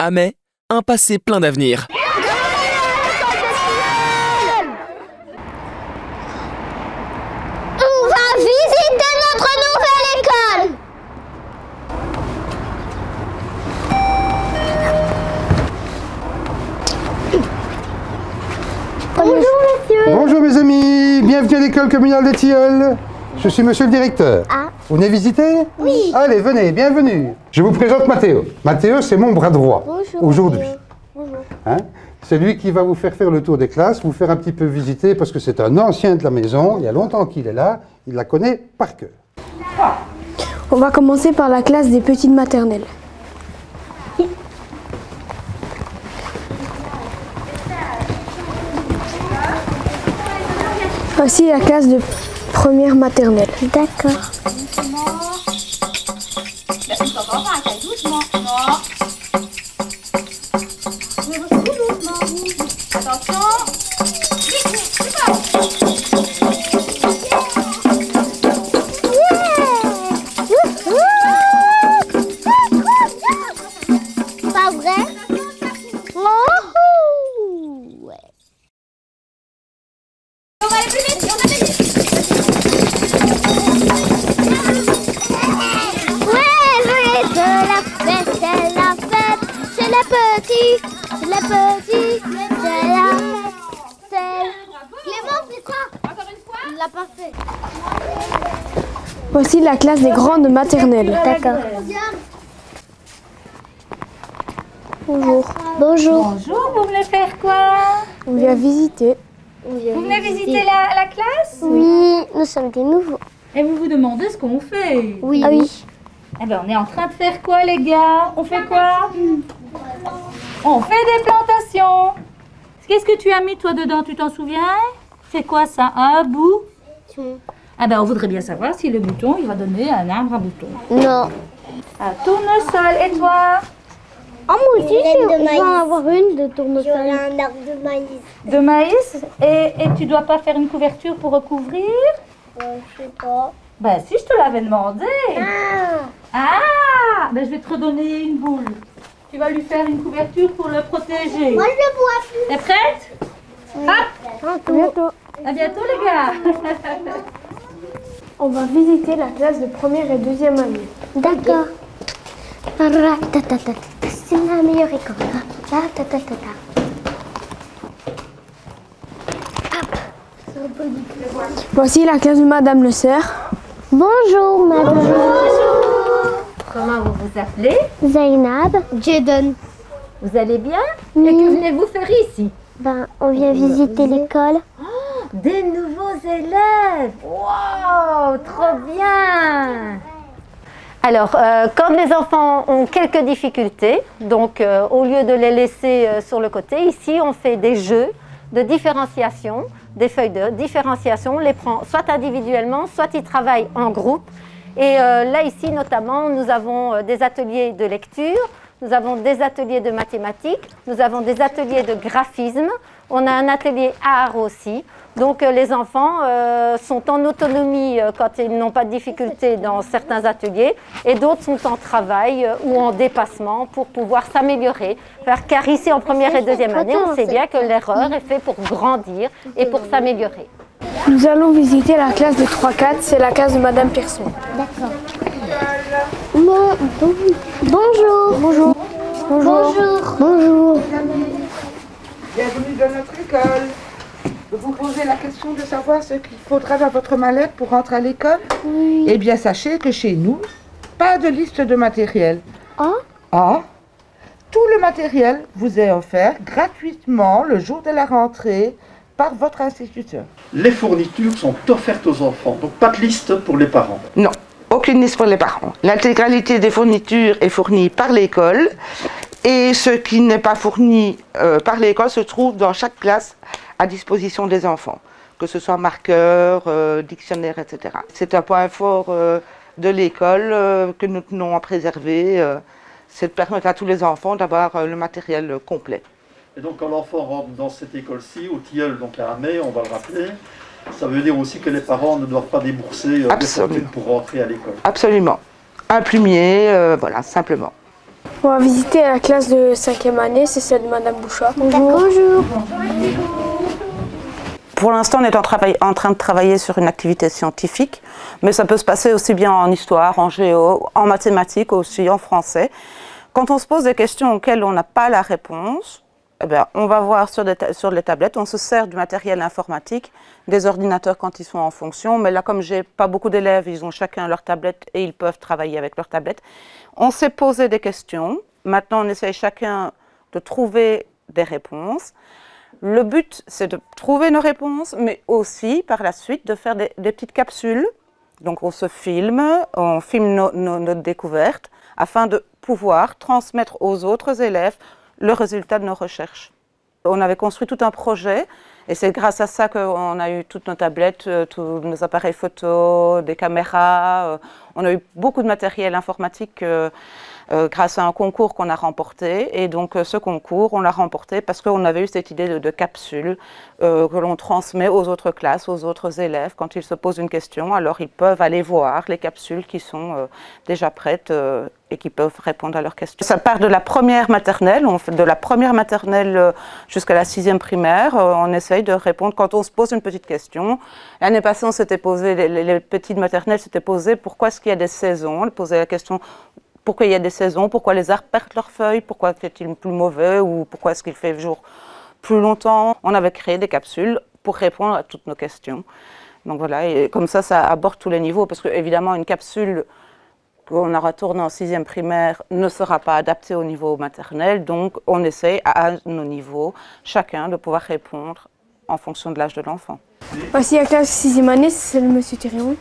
Amet, un passé plein d'avenir. On va visiter notre nouvelle école. Bonjour monsieur. Bonjour mes amis, bienvenue à l'école communale de Tilleuls. Je suis monsieur le directeur. Ah. Vous venez visiter? Oui. Allez, venez, bienvenue. Je vous présente Mathéo. Mathéo, c'est mon bras droit. Bonjour, aujourd'hui. Bonjour. Hein? C'est lui qui va vous faire le tour des classes, vous faire un petit peu visiter, parce que c'est un ancien de la maison, il y a longtemps qu'il est là, il la connaît par cœur. On va commencer par la classe des petites maternelles. Voici la classe de première maternelle. D'accord. Pas vrai? Oh, ouais. On va aller plus vite, on a des... Ouais, c'est la fête, c'est la fête, c'est la petite, c'est la petite, c'est la fête. Clément, c'est ça. Encore une fois? Il l'a pas fait. Voici la classe des grandes maternelles. D'accord. Bonjour. Bonjour. Bonjour, vous venez faire quoi? On vient visiter. Vous venez visiter la classe? Oui, nous sommes des nouveaux. Et vous vous demandez ce qu'on fait? Oui. Ah oui. Eh bien, on est en train de faire quoi, les gars? On fait quoi? On fait des plantations. Qu'est-ce que tu as mis, toi, dedans? Tu t'en souviens? C'est quoi, ça? Un bout? Ah ben, on voudrait bien savoir si le bouton, il va donner un arbre à bouton. Non. Un tournesol. Et toi? Ah, moi aussi, je vais en avoir une de tournesol. J'aurai un arbre de maïs. De maïs? Et tu dois pas faire une couverture pour recouvrir? Je sais pas. Ben, si, je te l'avais demandé. Ah, ben je vais te redonner une boule. Tu vas lui faire une couverture pour le protéger. Moi, je ne vois plus. T'es prête? Hop, Bientôt. à bientôt les gars. On va visiter la classe de première et deuxième année. D'accord. C'est la meilleure école. Voici la classe de Madame Le Cerf. Bonjour, madame. Comment vous vous appelez? Zainab. Jaden. Vous allez bien? Oui. Et que venez-vous faire ici? Ben, on vient visiter l'école. Des nouveaux élèves. Wow, trop bien. Alors, quand les enfants ont quelques difficultés, donc au lieu de les laisser sur le côté, ici on fait des jeux de différenciation, des feuilles de différenciation, on les prend soit individuellement, soit ils travaillent en groupe. Et là ici notamment, nous avons des ateliers de lecture, nous avons des ateliers de mathématiques, nous avons des ateliers de graphisme, on a un atelier art aussi. Donc les enfants sont en autonomie quand ils n'ont pas de difficultés dans certains ateliers et d'autres sont en travail ou en dépassement pour pouvoir s'améliorer. Car ici en première et deuxième année, on sait bien que l'erreur est faite pour grandir et pour s'améliorer. Nous allons visiter la classe de 3-4, c'est la classe de Madame Persson. D'accord. Bonjour. Bonjour. Bonjour. Bonjour. Bienvenue dans notre école. Vous posez la question de savoir ce qu'il faudra dans votre mallette pour rentrer à l'école? Oui. Eh bien, sachez que chez nous, pas de liste de matériel. Ah. Ah, tout le matériel vous est offert gratuitement le jour de la rentrée par votre instituteur. Les fournitures sont offertes aux enfants, donc pas de liste pour les parents. Non, aucune liste pour les parents. L'intégralité des fournitures est fournie par l'école et ce qui n'est pas fourni par l'école se trouve dans chaque classe à disposition des enfants, que ce soit marqueurs, dictionnaires, etc. C'est un point fort de l'école que nous tenons à préserver, c'est de permettre à tous les enfants d'avoir le matériel complet. Et donc quand l'enfant rentre dans cette école-ci, au Tilleul, donc à Amet, on va le rappeler, ça veut dire aussi que les parents ne doivent pas débourser des fortunes pour rentrer à l'école. Absolument. Un plumier, voilà, simplement. On va visiter la classe de 5e année, c'est celle de Madame Bouchard. Bonjour. Pour l'instant, on est en train de travailler sur une activité scientifique, mais ça peut se passer aussi bien en histoire, en géo, en mathématiques aussi, en français. Quand on se pose des questions auxquelles on n'a pas la réponse, eh bien, on va voir sur les tablettes, on se sert du matériel informatique, des ordinateurs quand ils sont en fonction, mais là, comme j'ai pas beaucoup d'élèves, ils ont chacun leur tablette et ils peuvent travailler avec leur tablette. On s'est posé des questions, maintenant on essaye chacun de trouver des réponses. Le but, c'est de trouver nos réponses, mais aussi, par la suite, de faire des petites capsules. Donc, on se filme, on filme nos découvertes, afin de pouvoir transmettre aux autres élèves le résultat de nos recherches. On avait construit tout un projet, et c'est grâce à ça qu'on a eu toutes nos tablettes, tous nos appareils photo, des caméras. On a eu beaucoup de matériel informatique grâce à un concours qu'on a remporté. Et donc ce concours, on l'a remporté parce qu'on avait eu cette idée de capsule que l'on transmet aux autres classes, aux autres élèves. Quand ils se posent une question, alors ils peuvent aller voir les capsules qui sont déjà prêtes et qui peuvent répondre à leurs questions. Ça part de la première maternelle, on fait de la première maternelle jusqu'à la 6e primaire. On essaye de répondre quand on se pose une petite question. L'année passée, on s'était posé, les petites maternelles s'étaient posées pourquoi est-ce qu'il y a des saisons. On posait la question pourquoi il y a des saisons, pourquoi les arbres perdent leurs feuilles, pourquoi fait-il plus mauvais ou pourquoi est-ce qu'il fait jour plus longtemps. On avait créé des capsules pour répondre à toutes nos questions. Donc voilà, et comme ça aborde tous les niveaux parce qu'évidemment, une capsule qu'on aura tournée en 6e primaire ne sera pas adaptée au niveau maternel. Donc on essaye à nos niveaux, chacun, de pouvoir répondre en fonction de l'âge de l'enfant. Voici la classe 6e année, c'est le monsieur Thirion.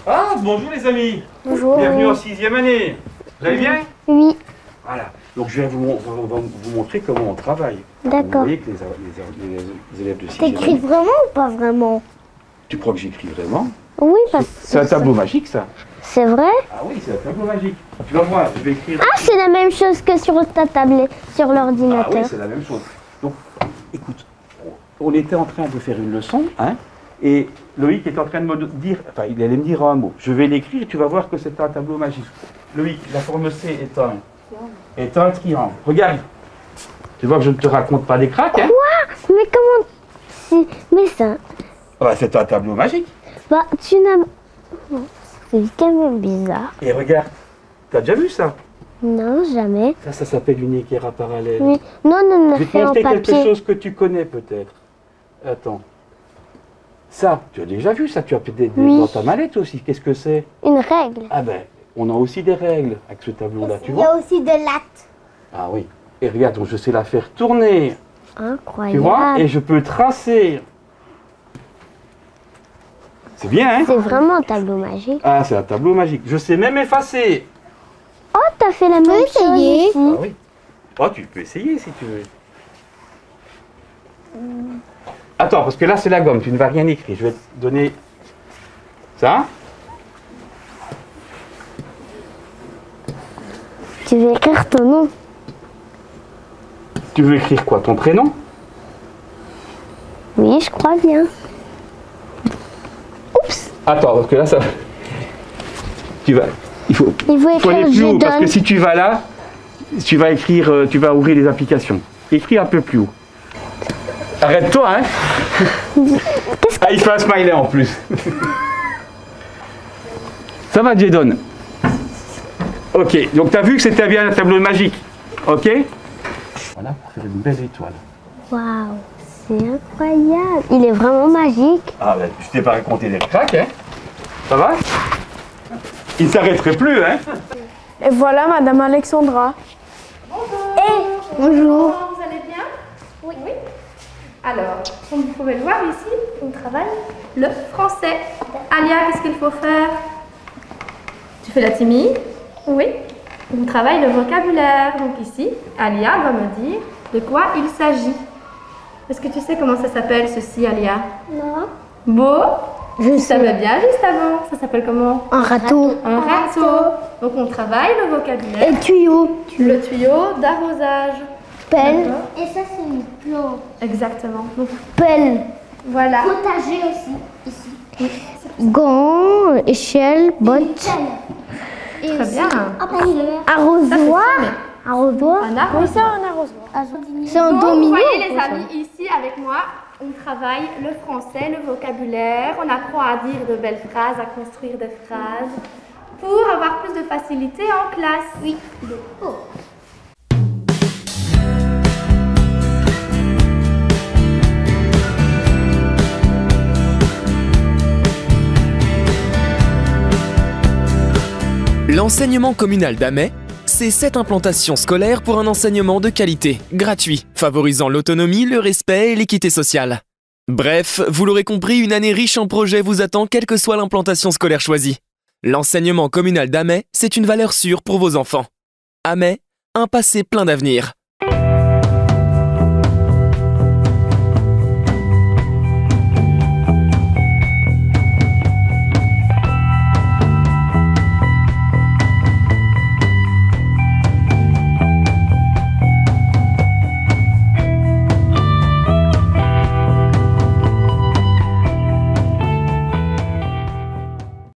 Ah, bonjour les amis. Bonjour. Bienvenue en 6e année. Vous allez bien? Oui. Voilà. Donc je vais vous montrer comment on travaille. D'accord. Vous voyez que les élèves de 6e T'écris année... vraiment ou pas vraiment? Tu crois que j'écris vraiment? Oui, parce que... C'est un tableau magique, ça. C'est vrai? Ah oui, c'est un tableau magique. Tu vas voir, je vais écrire... Ah, c'est la même chose que sur ta tablette, sur l'ordinateur. Ah oui, c'est la même chose. Donc, écoute, on était en train de faire une leçon, hein, et Loïc est en train de me dire, enfin, il allait me dire un mot. Je vais l'écrire et tu vas voir que c'est un tableau magique. Loïc, la forme C est un triangle. Regarde. Tu vois que je ne te raconte pas des cracks, hein? Quoi? Mais comment... Mais ça... Ah bah, c'est un tableau magique. Bah, tu n'as... C'est quand même bizarre. Et regarde, t'as déjà vu ça? Non, jamais. Ça s'appelle une équerre parallèle. Oui. Non, Je vais te montrer quelque chose que tu connais peut-être. Attends. Ça, tu as déjà vu ça, tu as peut-être dans ta mallette aussi. Qu'est-ce que c'est? Une règle. Ah ben, on a aussi des règles avec ce tableau-là, tu Il y a vois? aussi de lattes. Ah oui. Et regarde, donc je sais la faire tourner. Incroyable. Tu vois? Et je peux tracer. C'est bien, hein? C'est vraiment un tableau magique. Ah, c'est un tableau magique. Je sais même effacer. Oh, t'as fait la même chose ici. Ah oui. Oh, tu peux essayer si tu veux. Attends, parce que là, c'est la gomme. Tu ne vas rien écrire. Je vais te donner ça. Tu veux écrire ton nom? Tu veux écrire quoi? Ton prénom? Oui, je crois bien. Oups. Attends, parce que là, ça... Il faut écrire aller plus je haut, parce donne. que si tu vas là, tu vas écrire, tu vas ouvrir les applications. Écris un peu plus haut. Arrête-toi, hein. Ah, il fait un smiley en plus. Ça va, Jadon? Ok, donc tu as vu que c'était bien un tableau magique. Ok? Voilà, pour faire une belle étoile. Waouh, c'est incroyable. Il est vraiment magique. Ah ben, je t'ai pas raconté des cracks, hein? Ça va? Il ne s'arrêterait plus, hein? Et voilà Madame Alexandra. Bonjour. Vous allez bien? Oui. Alors, comme vous pouvez le voir ici, on travaille le français. Alia, qu'est-ce qu'il faut faire? Tu fais la timide? Oui. On travaille le vocabulaire. Donc ici, Alia va me dire de quoi il s'agit. Est-ce que tu sais comment ça s'appelle ceci, Alia? Non. Beau? Je savais bien juste avant. Ça s'appelle comment? Un râteau. Un râteau. Donc on travaille le vocabulaire. Et tuyau. Le tuyau d'arrosage. Pelle. Et ça, c'est une plante. Exactement. Donc, Pelle. voilà. Potager aussi. Ici. Gants, échelle, bottes. Très bien. Arrosoir. Arrosoir. Un arrosoir. Oui, c'est un arrosoir. C'est un Donc, domino. vous voyez les amis, ici avec moi, on travaille le français, le vocabulaire, on apprend à dire de belles phrases, à construire des phrases, pour avoir plus de facilité en classe. Oui. L'enseignement communal d'Amay, c'est 7 implantations scolaires pour un enseignement de qualité, gratuit, favorisant l'autonomie, le respect et l'équité sociale. Bref, vous l'aurez compris, une année riche en projets vous attend quelle que soit l'implantation scolaire choisie. L'enseignement communal d'Amay, c'est une valeur sûre pour vos enfants. Amay, un passé plein d'avenir.